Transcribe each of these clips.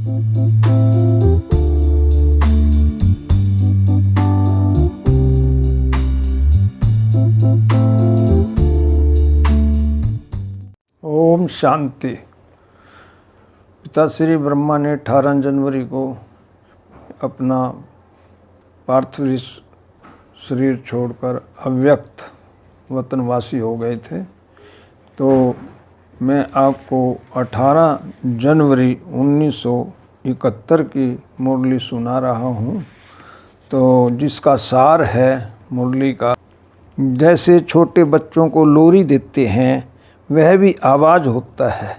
ओम शांति। पिता श्री ब्रह्मा ने 18 जनवरी को अपना पार्थिव शरीर छोड़कर अव्यक्त वतनवासी हो गए थे। तो मैं आपको 18 जनवरी 1971 की मुरली सुना रहा हूँ। तो जिसका सार है मुरली का, जैसे छोटे बच्चों को लोरी देते हैं वह भी आवाज़ होता है,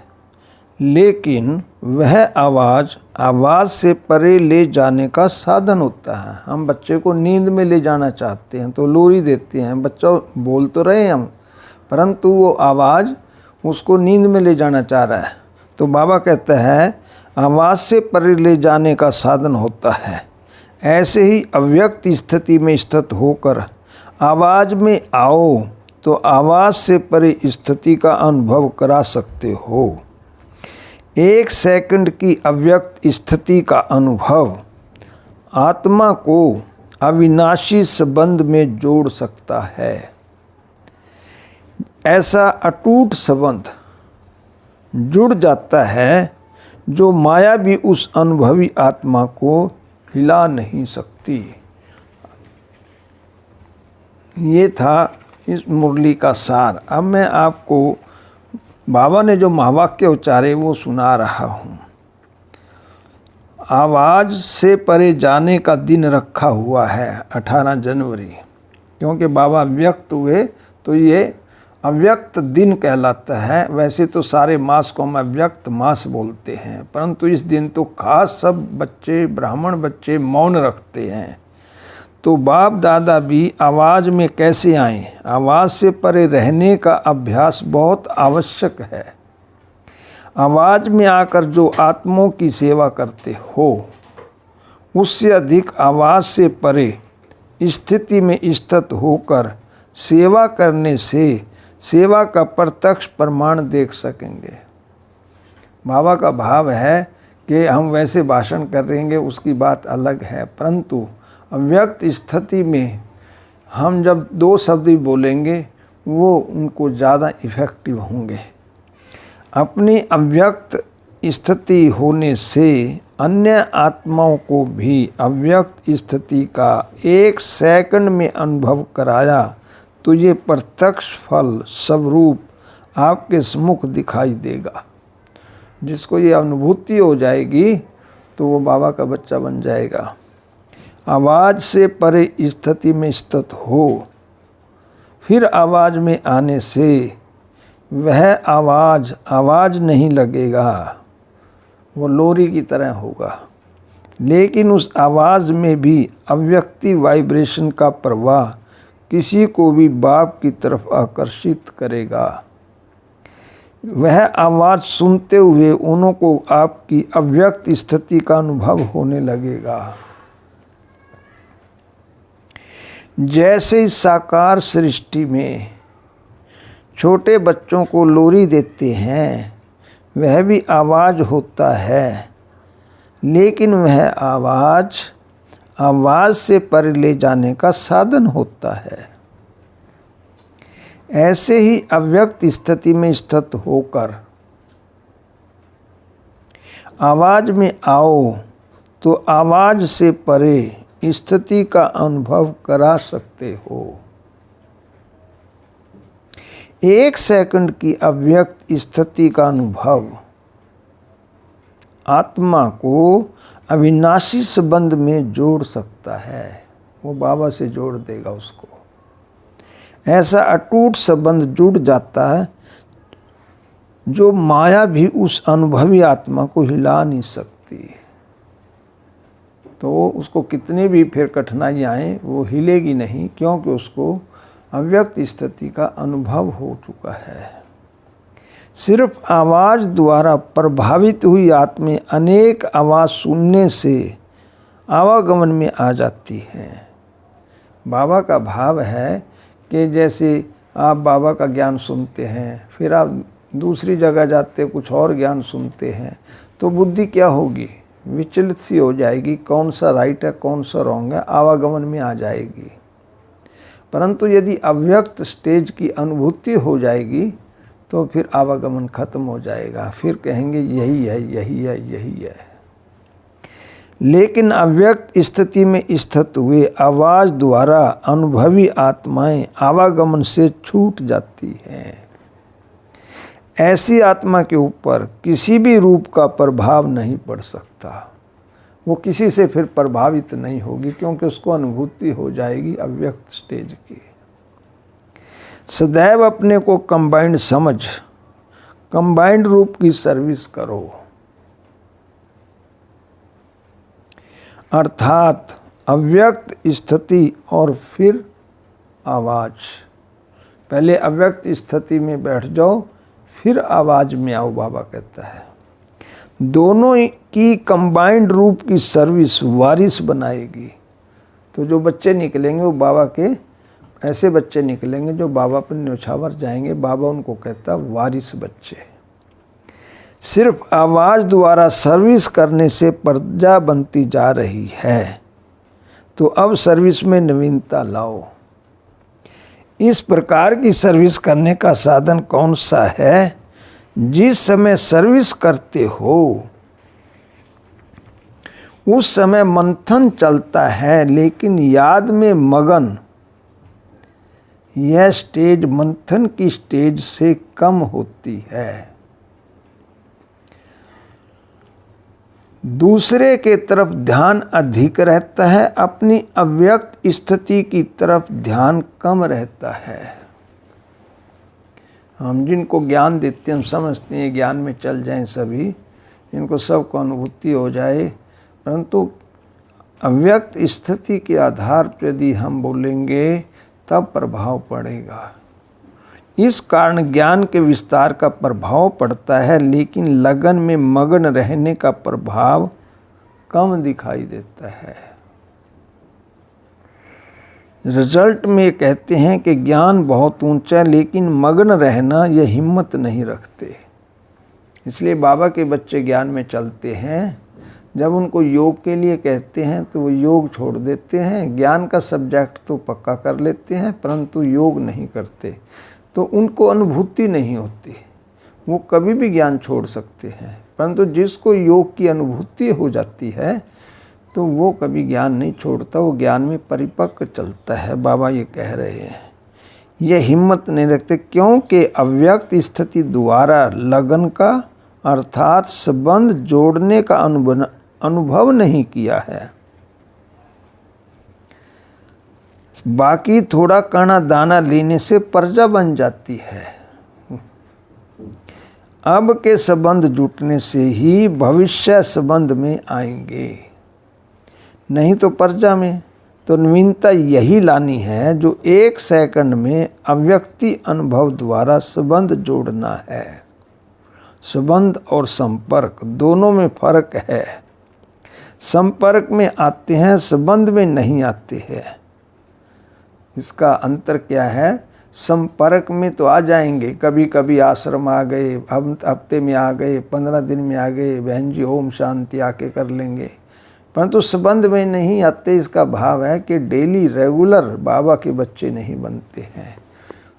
लेकिन वह आवाज़ से परे ले जाने का साधन होता है। हम बच्चे को नींद में ले जाना चाहते हैं तो लोरी देते हैं, बच्चा बोल तो रहे हैं हम, परंतु वो आवाज़ उसको नींद में ले जाना चाह रहा है। तो बाबा कहता है आवाज़ से परे ले जाने का साधन होता है। ऐसे ही अव्यक्त स्थिति में स्थित होकर आवाज़ में आओ तो आवाज़ से परे स्थिति का अनुभव करा सकते हो। 1 सेकंड की अव्यक्त स्थिति का अनुभव आत्मा को अविनाशी संबंध में जोड़ सकता है। ऐसा अटूट संबंध जुड़ जाता है जो माया भी उस अनुभवी आत्मा को हिला नहीं सकती। ये था इस मुरली का सार। अब मैं आपको बाबा ने जो महावाक्य उच्चारे वो सुना रहा हूँ। आवाज़ से परे जाने का दिन रखा हुआ है 18 जनवरी, क्योंकि बाबा व्यक्त हुए तो ये अव्यक्त दिन कहलाता है। वैसे तो सारे मास को हम अव्यक्त मास बोलते हैं, परंतु इस दिन तो खास सब बच्चे, ब्राह्मण बच्चे मौन रखते हैं। तो बाप दादा भी आवाज़ में कैसे आएं? आवाज़ से परे रहने का अभ्यास बहुत आवश्यक है। आवाज़ में आकर जो आत्माओं की सेवा करते हो, उससे अधिक आवाज़ से परे स्थिति में स्थित होकर सेवा करने से सेवा का प्रत्यक्ष प्रमाण देख सकेंगे। बाबा का भाव है कि हम वैसे भाषण करेंगे उसकी बात अलग है, परंतु अव्यक्त स्थिति में हम जब 2 शब्द ही बोलेंगे वो उनको ज़्यादा इफ़ेक्टिव होंगे। अपनी अव्यक्त स्थिति होने से अन्य आत्माओं को भी अव्यक्त स्थिति का 1 सेकंड में अनुभव कराया तो ये प्रत्यक्ष फल स्वरूप आपके सम्मुख दिखाई देगा। जिसको ये अनुभूति हो जाएगी तो वो बाबा का बच्चा बन जाएगा। आवाज़ से परे स्थिति में स्थित हो, फिर आवाज़ में आने से वह आवाज़ नहीं लगेगा, वो लोरी की तरह होगा। लेकिन उस आवाज़ में भी अव्यक्ति वाइब्रेशन का प्रवाह किसी को भी बाप की तरफ आकर्षित करेगा। वह आवाज़ सुनते हुए उन्हों को आपकी अव्यक्त स्थिति का अनुभव होने लगेगा। जैसे इस साकार सृष्टि में छोटे बच्चों को लोरी देते हैं, वह भी आवाज़ होता है, लेकिन वह आवाज़ से परे ले जाने का साधन होता है। ऐसे ही अव्यक्त स्थिति में स्थित होकर आवाज़ में आओ तो आवाज़ से परे स्थिति का अनुभव करा सकते हो। 1 सेकंड की अव्यक्त स्थिति का अनुभव आत्मा को अविनाशी संबंध में जोड़ सकता है। वो बाबा से जोड़ देगा उसको। ऐसा अटूट संबंध जुड़ जाता है जो माया भी उस अनुभवी आत्मा को हिला नहीं सकती। तो उसको कितने भी फिर कठिनाई आए वो हिलेगी नहीं, क्योंकि उसको अव्यक्त स्थिति का अनुभव हो चुका है। सिर्फ आवाज़ द्वारा प्रभावित हुई आत्में अनेक आवाज़ सुनने से आवागमन में आ जाती हैं। बाबा का भाव है कि जैसे आप बाबा का ज्ञान सुनते हैं, फिर आप दूसरी जगह जाते कुछ और ज्ञान सुनते हैं, तो बुद्धि क्या होगी? विचलित सी हो जाएगी, कौन सा राइट है कौन सा रॉन्ग है, आवागमन में आ जाएगी। परंतु यदि अव्यक्त स्टेज की अनुभूति हो जाएगी तो फिर आवागमन खत्म हो जाएगा, फिर कहेंगे यही है यही है यही है। लेकिन अव्यक्त स्थिति में स्थित हुए आवाज द्वारा अनुभवी आत्माएं आवागमन से छूट जाती हैं। ऐसी आत्मा के ऊपर किसी भी रूप का प्रभाव नहीं पड़ सकता, वो किसी से फिर प्रभावित नहीं होगी, क्योंकि उसको अनुभूति हो जाएगी अव्यक्त स्टेज की। सदैव अपने को कंबाइंड समझ कंबाइंड रूप की सर्विस करो, अर्थात अव्यक्त स्थिति और फिर आवाज। पहले अव्यक्त स्थिति में बैठ जाओ, फिर आवाज में आओ, बाबा कहता है। दोनों की कंबाइंड रूप की सर्विस वारिस बनाएगी। तो जो बच्चे निकलेंगे वो बाबा के ऐसे बच्चे निकलेंगे जो बाबा पर न्योछावर जाएंगे। बाबा उनको कहता वारिस बच्चे। सिर्फ आवाज द्वारा सर्विस करने से प्रजा बनती जा रही है, तो अब सर्विस में नवीनता लाओ। इस प्रकार की सर्विस करने का साधन कौन सा है? जिस समय सर्विस करते हो उस समय मंथन चलता है, लेकिन याद में मगन। यह स्टेज मंथन की स्टेज से कम होती है। दूसरे के तरफ ध्यान अधिक रहता है, अपनी अव्यक्त स्थिति की तरफ ध्यान कम रहता है। हम जिनको ज्ञान देते हैं, हम समझते हैं ज्ञान में चल जाएं सभी, इनको सबको अनुभूति हो जाए, परंतु अव्यक्त स्थिति के आधार पर यदि हम बोलेंगे तब प्रभाव पड़ेगा। इस कारण ज्ञान के विस्तार का प्रभाव पड़ता है, लेकिन लगन में मगन रहने का प्रभाव कम दिखाई देता है। रिजल्ट में कहते हैं कि ज्ञान बहुत ऊंचा, लेकिन मगन रहना ये हिम्मत नहीं रखते। इसलिए बाबा के बच्चे ज्ञान में चलते हैं, जब उनको योग के लिए कहते हैं तो वो योग छोड़ देते हैं। ज्ञान का सब्जेक्ट तो पक्का कर लेते हैं, परंतु योग नहीं करते, तो उनको अनुभूति नहीं होती। वो कभी भी ज्ञान छोड़ सकते हैं, परंतु जिसको योग की अनुभूति हो जाती है तो वो कभी ज्ञान नहीं छोड़ता, वो ज्ञान में परिपक्व चलता है। बाबा ये कह रहे हैं, ये हिम्मत नहीं रखते, क्योंकि अव्यक्त स्थिति द्वारा लगन का अर्थात संबंध जोड़ने का अनुभव नहीं किया है। बाकी थोड़ा कणा दाना लेने से प्रजा बन जाती है। अब के संबंध जुटने से ही भविष्य संबंध में आएंगे, नहीं तो प्रजा में। तो नवीनता यही लानी है जो एक सेकंड में अव्यक्ति अनुभव द्वारा संबंध जोड़ना है। संबंध और संपर्क दोनों में फर्क है। संपर्क में आते हैं, संबंध में नहीं आते हैं। इसका अंतर क्या है? संपर्क में तो आ जाएंगे, कभी कभी आश्रम आ गए, हम हफ्ते में आ गए, 15 दिन में आ गए, बहन जी ओम शांति आके कर लेंगे, परंतु संबंध में नहीं आते। इसका भाव है कि डेली रेगुलर बाबा के बच्चे नहीं बनते हैं,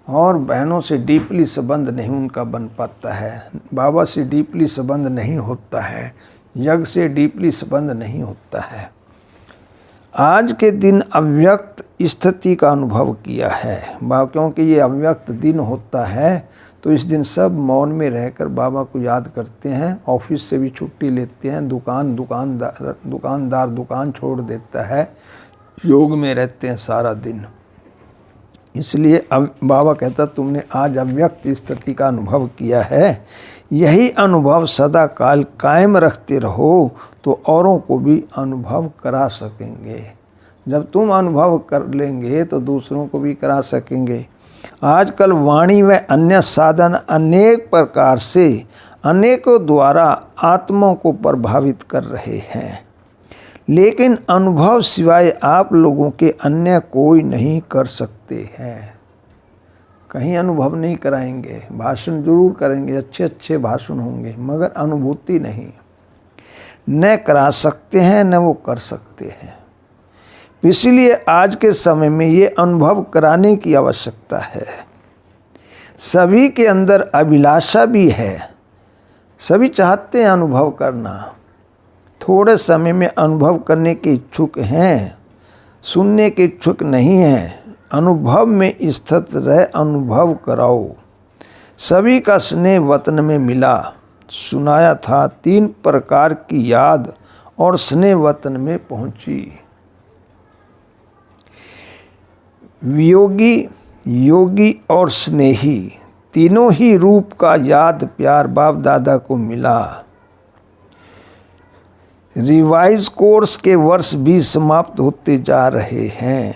और बहनों से डीपली संबंध नहीं उनका बन पाता है, बाबा से डीपली संबंध नहीं होता है, यज्ञ से डीपली संबंध नहीं होता है। आज के दिन अव्यक्त स्थिति का अनुभव किया है, क्योंकि ये अव्यक्त दिन होता है, तो इस दिन सब मौन में रहकर बाबा को याद करते हैं। ऑफिस से भी छुट्टी लेते हैं, दुकानदार दुकान छोड़ देता है, योग में रहते हैं सारा दिन। इसलिए अब बाबा कहता तुमने आज अव्यक्त स्थिति का अनुभव किया है, यही अनुभव सदा काल कायम रखते रहो तो औरों को भी अनुभव करा सकेंगे। जब तुम अनुभव कर लेंगे तो दूसरों को भी करा सकेंगे। आजकल वाणी व अन्य साधन अनेक प्रकार से अनेकों द्वारा आत्माओं को प्रभावित कर रहे हैं, लेकिन अनुभव सिवाय आप लोगों के अन्य कोई नहीं कर सकते हैं। कहीं अनुभव नहीं कराएंगे, भाषण जरूर करेंगे, अच्छे अच्छे भाषण होंगे, मगर अनुभूति नहीं। न करा सकते हैं न वो कर सकते हैं। इसलिए आज के समय में ये अनुभव कराने की आवश्यकता है। सभी के अंदर अभिलाषा भी है, सभी चाहते हैं अनुभव करना, थोड़े समय में अनुभव करने के इच्छुक हैं, सुनने के इच्छुक नहीं हैं। अनुभव में स्थित रह अनुभव कराओ। सभी का स्नेह वतन में मिला, सुनाया था 3 प्रकार की याद और स्नेह वतन में पहुंची। वियोगी, योगी और स्नेही तीनों ही रूप का याद प्यार बाप दादा को मिला। रिवाइज कोर्स के वर्ष भी समाप्त होते जा रहे हैं।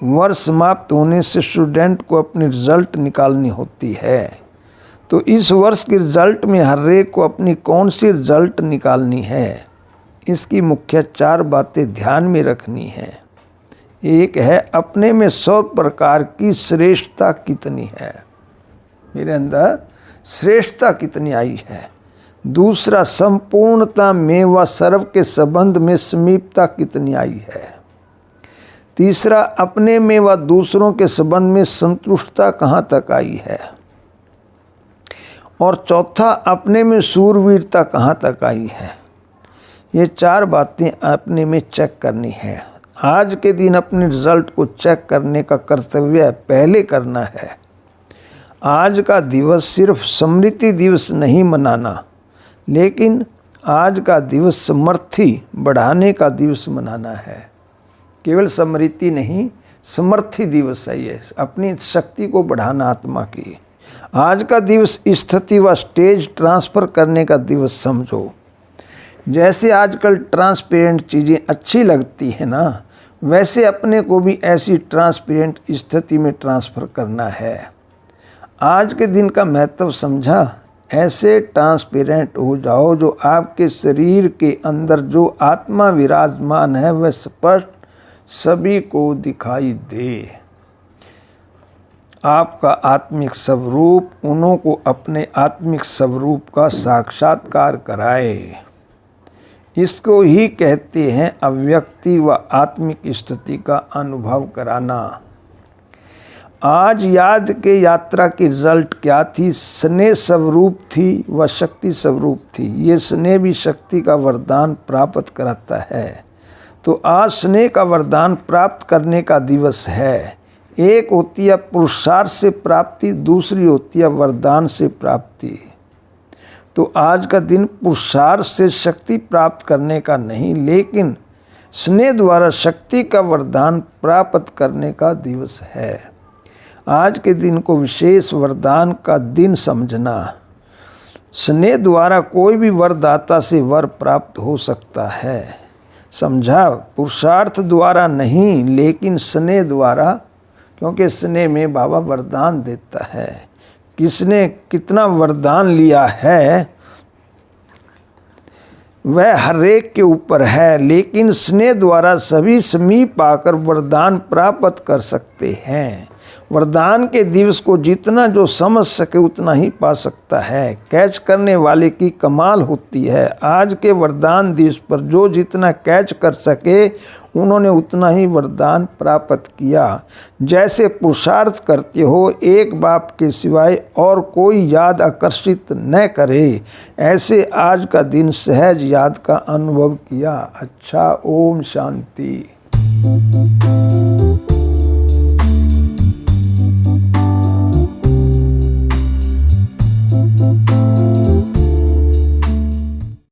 वर्ष समाप्त होने से स्टूडेंट को अपनी रिजल्ट निकालनी होती है। तो इस वर्ष के रिजल्ट में हर एक को अपनी कौन सी रिजल्ट निकालनी है, इसकी मुख्य 4 बातें ध्यान में रखनी है। एक है अपने में 100 प्रकार की श्रेष्ठता कितनी है, मेरे अंदर श्रेष्ठता कितनी आई है। दूसरा, संपूर्णता में व सर्व के संबंध में समीपता कितनी आई है। तीसरा, अपने में व दूसरों के संबंध में संतुष्टता कहाँ तक आई है। और चौथा, अपने में शूरवीरता कहाँ तक आई है। ये 4 बातें अपने में चेक करनी है। आज के दिन अपने रिजल्ट को चेक करने का कर्तव्य पहले करना है। आज का दिवस सिर्फ स्मृति दिवस नहीं मनाना, लेकिन आज का दिवस समर्थी बढ़ाने का दिवस मनाना है। केवल स्मृति नहीं, समर्थी दिवस है ये, अपनी शक्ति को बढ़ाना आत्मा की। आज का दिवस स्थिति व स्टेज ट्रांसफ़र करने का दिवस समझो। जैसे आजकल ट्रांसपेरेंट चीज़ें अच्छी लगती है ना, वैसे अपने को भी ऐसी ट्रांसपेरेंट स्थिति में ट्रांसफ़र करना है। आज के दिन का महत्व समझा। ऐसे ट्रांसपेरेंट हो जाओ जो आपके शरीर के अंदर जो आत्मा विराजमान है वह स्पष्ट सभी को दिखाई दे। आपका आत्मिक स्वरूप उन्हों को अपने आत्मिक स्वरूप का साक्षात्कार कराए। इसको ही कहते हैं अव्यक्ति व आत्मिक स्थिति का अनुभव कराना। आज याद के यात्रा की रिजल्ट क्या थी? स्नेह स्वरूप थी व शक्ति स्वरूप थी। ये स्नेह भी शक्ति का वरदान प्राप्त कराता है। तो आज स्नेह का वरदान प्राप्त करने का दिवस है। एक होती है पुरुषार्थ से प्राप्ति, दूसरी होती है वरदान से प्राप्ति। तो आज का दिन पुरुषार्थ से शक्ति प्राप्त करने का नहीं, लेकिन स्नेह द्वारा शक्ति का वरदान प्राप्त करने का दिवस है। आज के दिन को विशेष वरदान का दिन समझना। स्नेह द्वारा कोई भी वरदाता से वर प्राप्त हो सकता है। समझा? पुरुषार्थ द्वारा नहीं, लेकिन स्नेह द्वारा, क्योंकि स्नेह में बाबा वरदान देता है। किसने कितना वरदान लिया है वह हर एक के ऊपर है, लेकिन स्नेह द्वारा सभी समीप आकर वरदान प्राप्त कर सकते हैं। वरदान के दिवस को जितना जो समझ सके उतना ही पा सकता है। कैच करने वाले की कमाल होती है। आज के वरदान दिवस पर जो जितना कैच कर सके उन्होंने उतना ही वरदान प्राप्त किया। जैसे पुरुषार्थ करते हो एक बाप के सिवाय और कोई याद आकर्षित न करे, ऐसे आज का दिन सहज याद का अनुभव किया। अच्छा, ओम शांति।